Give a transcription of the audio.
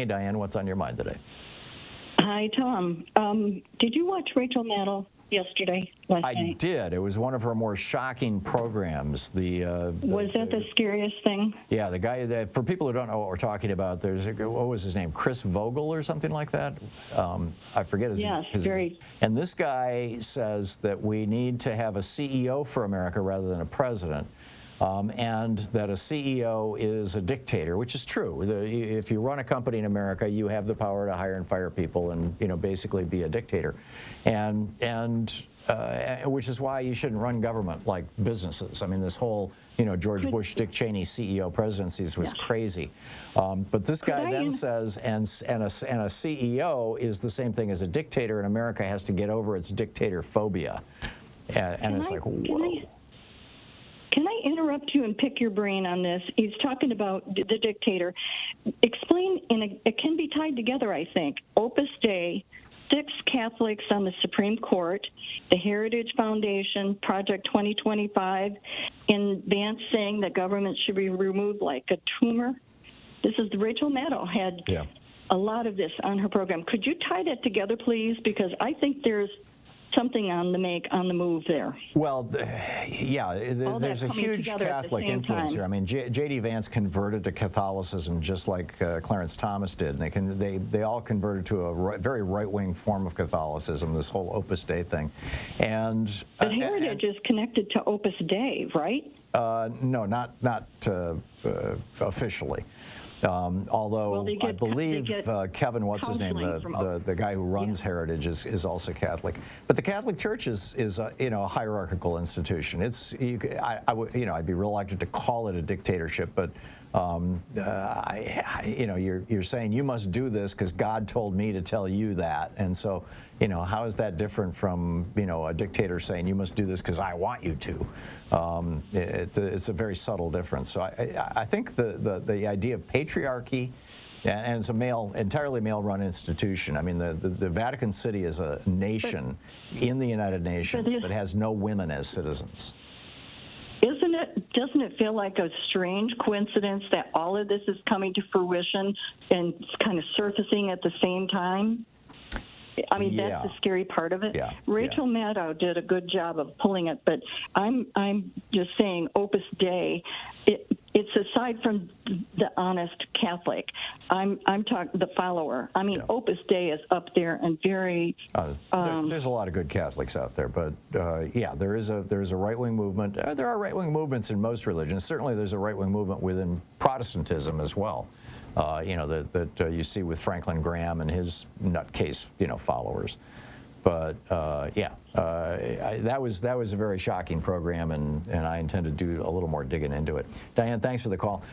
Hey, Diane, what's on your mind today? Hi, Tom. Did you watch Rachel Maddow last night? I did. It was one of her more shocking programs. Was that the scariest thing? Yeah, the guy that, for people who don't know what we're talking about, what was his name? Chris Vogel or something like that? I forget his name. Yes, very. And this guy says that we need to have a CEO for America rather than a president. And that a CEO is a dictator, which is true. If you run a company in America, you have the power to hire and fire people and, basically be a dictator. Which is why you shouldn't run government like businesses. I mean, this whole, George Bush, Dick Cheney CEO presidencies was crazy. But this guy then says, and a CEO is the same thing as a dictator, and America has to get over its dictator phobia. And it's like, whoa. Can I interrupt you and pick your brain on this? He's talking about the dictator. Explain, it can be tied together, I think. Opus Dei, 6 Catholics on the Supreme Court, the Heritage Foundation, Project 2025, and Vance saying that government should be removed like a tumor. This is Rachel Maddow had a lot of this on her program. Could you tie that together, please? Because I think there's something on the move there. Well, there's a huge Catholic influence here. I mean, J.D. Vance converted to Catholicism just like Clarence Thomas did. And they all converted to a very right-wing form of Catholicism, this whole Opus Dei thing. And but Heritage is connected to Opus Dei, right? No, not officially. Although I believe Kevin, what's his name, the guy who runs Heritage is also Catholic. But the Catholic Church is a hierarchical institution. I'd be reluctant to call it a dictatorship, but you're saying you must do this because God told me to tell you that, and so how is that different from a dictator saying you must do this because I want you to? It's a very subtle difference. So I think the idea of patriarchy, and it's entirely male-run institution. I mean, the Vatican City is a nation in the United Nations that has no women as citizens. Doesn't it feel like a strange coincidence that all of this is coming to fruition and kind of surfacing at the same time? I mean, that's the scary part of it. Rachel Maddow did a good job of pulling it, but I'm just saying Opus Dei, it's aside from the honest Catholic. I'm talking the follower. I mean, Opus Dei is up there and very. There's a lot of good Catholics out there, but there is a right-wing movement. There are right-wing movements in most religions. Certainly, there's a right-wing movement within Protestantism as well. That you see with Franklin Graham and his nutcase, followers. But that was a very shocking program, and I intend to do a little more digging into it. Diane, thanks for the call.